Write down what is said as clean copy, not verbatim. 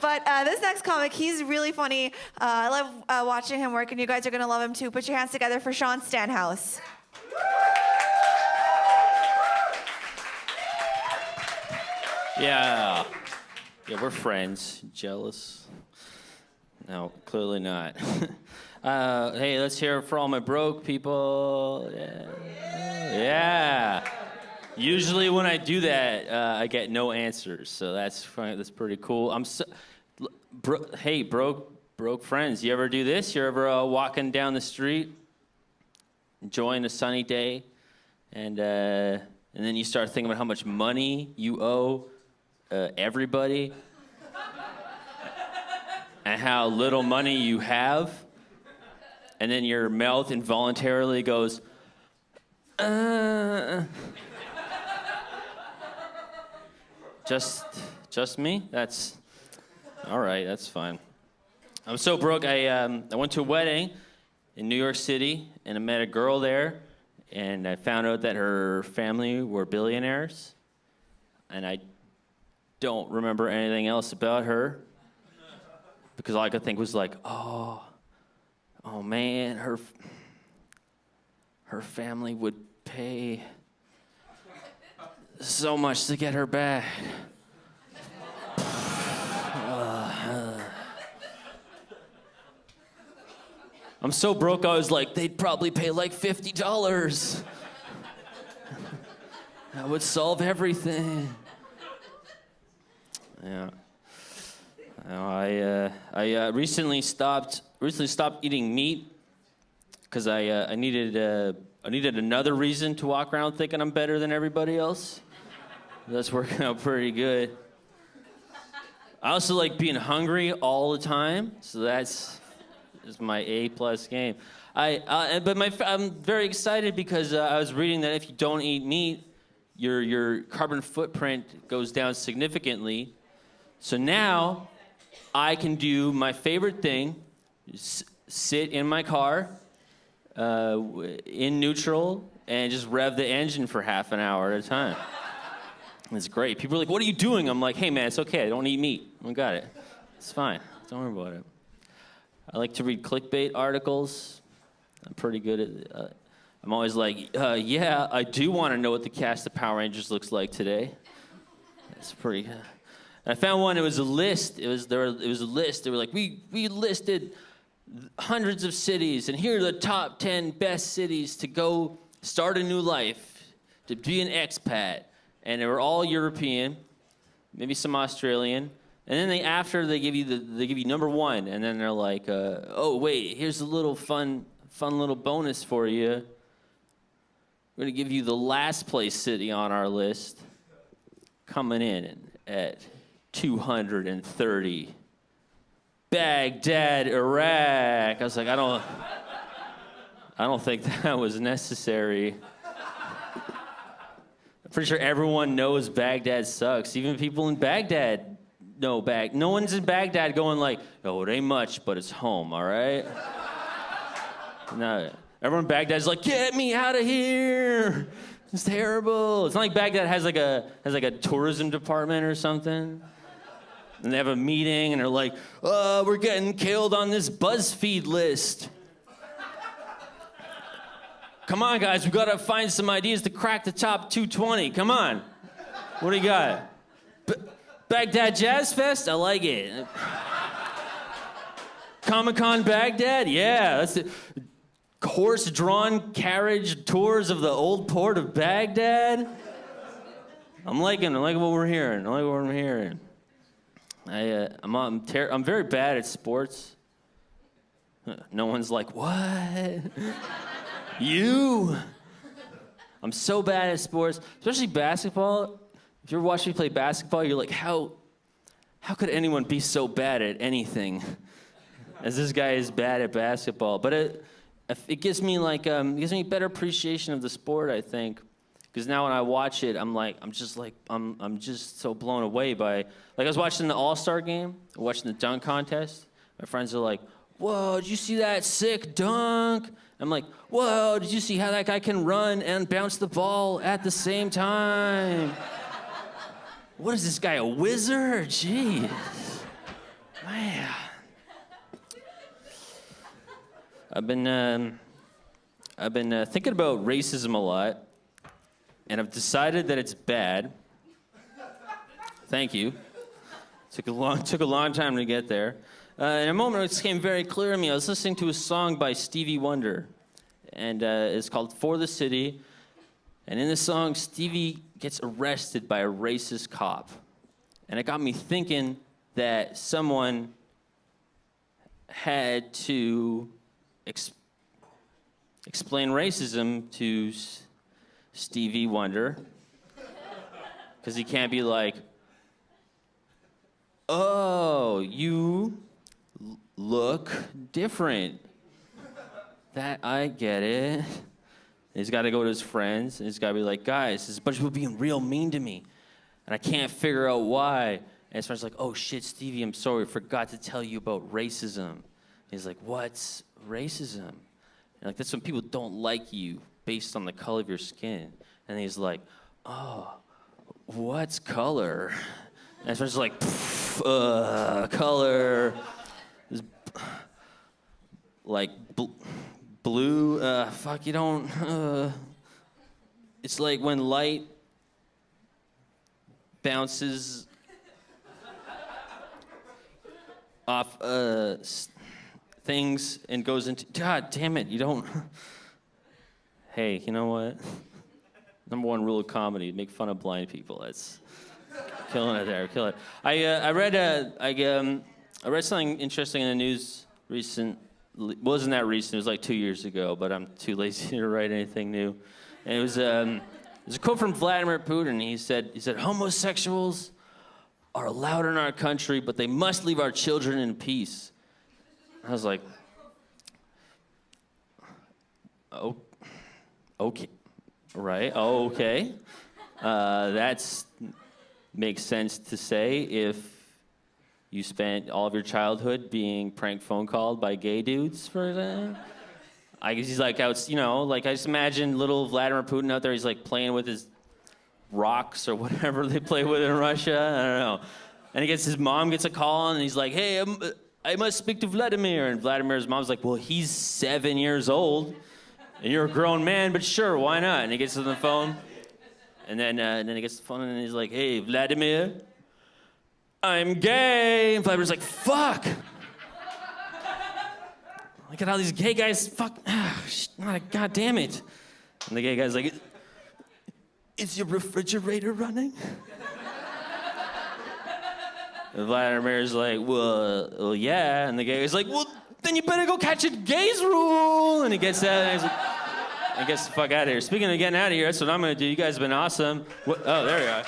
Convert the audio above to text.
But this next comic, he's really funny. I love watching him work, and you guys are going to love him too. Put your hands together for Shawn Stenhouse. Yeah, we're friends. Jealous? No, clearly not. Hey, let's hear it for all my broke people. Yeah. Usually when I do that, I get no answers, so that's pretty cool. Hey, broke friends, you ever do this? You ever walking down the street, enjoying a sunny day, and then you start thinking about how much money you owe everybody, and how little money you have, and then your mouth involuntarily goes, Just me? That's all right. That's fine. I'm so broke. I went to a wedding in New York City, and I met a girl there, and I found out that her family were billionaires, and I don't remember anything else about her because all I could think was like, oh man, her family would pay so much to get her back. I'm so broke, I was like, they'd probably pay like $50. That would solve everything. Yeah. I recently stopped eating meat because I needed another reason to walk around thinking I'm better than everybody else. That's working out pretty good. I also like being hungry all the time, so that's my A+ game. I'm very excited because I was reading that if you don't eat meat, your carbon footprint goes down significantly. So now I can do my favorite thing: sit in my car in neutral and just rev the engine for half an hour at a time. It's great. People are like, what are you doing? I'm like, hey, man, it's okay. I don't eat meat. I got it. It's fine. Don't worry about it. I like to read clickbait articles. I'm pretty good at I'm always like, yeah, I do want to know what the cast of Power Rangers looks like today. That's pretty good. I found one. It was a list. It was a list. They were like, we listed hundreds of cities, and here are the top 10 best cities to go start a new life, to be an expat. And they were all European, maybe some Australian. And then they give you number one, and then they're like, oh wait, here's a little fun little bonus for you. We're gonna give you the last place city on our list, coming in at 230. Baghdad, Iraq. I was like, I don't think that was necessary. I'm pretty sure everyone knows Baghdad sucks. Even people in Baghdad know no one's in Baghdad going like, oh, it ain't much, but it's home, all right? No, everyone in Baghdad's like, get me out of here. It's terrible. It's not like Baghdad has like a tourism department or something. And they have a meeting, and they're like, oh, we're getting killed on this BuzzFeed list. Come on, guys, we gotta find some ideas to crack the top 220. Come on. What do you got? Baghdad Jazz Fest? I like it. Comic-Con Baghdad? Yeah, that's it. Horse-drawn carriage tours of the old port of Baghdad? I'm liking what we're hearing. I'm very bad at sports. No one's like, what? You? I'm so bad at sports, especially basketball. If you're watching me play basketball, you're like, how could anyone be so bad at anything as this guy is bad at basketball? But it gives me a better appreciation of the sport, I think. Because now when I watch it, I'm just so blown away by, like I was watching the All-Star game, watching the dunk contest. My friends are like, whoa, did you see that sick dunk? I'm like, whoa, did you see how that guy can run and bounce the ball at the same time? What is this guy, a wizard? Jeez. I've been thinking about racism a lot, and I've decided that it's bad. Thank you. Took a long time to get there. In a moment, it became very clear to me. I was listening to a song by Stevie Wonder, and it's called "For the City." And in the song, Stevie gets arrested by a racist cop, and it got me thinking that someone had to explain racism to Stevie Wonder, because he can't be like, "Oh, you look different." That, I get it. He's got to go to his friends, and he's got to be like, "Guys, there's a bunch of people being real mean to me, and I can't figure out why." And his friend's like, "Oh shit, Stevie, I'm sorry, I forgot to tell you about racism." And he's like, "What's racism?" And like, "That's when people don't like you based on the color of your skin." And he's like, "Oh, what's color?" And his friend's like, "Color is like blue. Fuck, you don't. It's like when light bounces off things and goes into. God damn it, you don't." Hey, you know what? Number one rule of comedy: make fun of blind people. That's killing it there. Kill it. I read something interesting in the news recently. Wasn't that recent? It was like 2 years ago, but I'm too lazy to write anything new. And it was a quote from Vladimir Putin. He said, "Homosexuals are allowed in our country, but they must leave our children in peace." I was like, "Oh, okay, right, okay." That's makes sense to say if you spent all of your childhood being prank phone called by gay dudes for that. I guess he's like out, like I just imagine little Vladimir Putin out there. He's like playing with his rocks or whatever they play with in Russia. I don't know. And his mom gets a call and he's like, "Hey, I must speak to Vladimir." And Vladimir's mom's like, "Well, he's 7 years old, and you're a grown man, but sure, why not?" And he gets on the phone, and then he gets the phone and he's like, "Hey, Vladimir, I'm gay." And Vladimir's like, "Fuck. Look at all these gay guys. Fuck. God damn it." And the gay guy's like, "Is your refrigerator running?" And Vladimir's like, well, yeah. And the gay guy's like, "Well, then you better go catch a gay's rule." And he gets out and he's like, and gets the fuck out of here. Speaking of getting out of here, that's what I'm going to do. You guys have been awesome. Oh, there we are.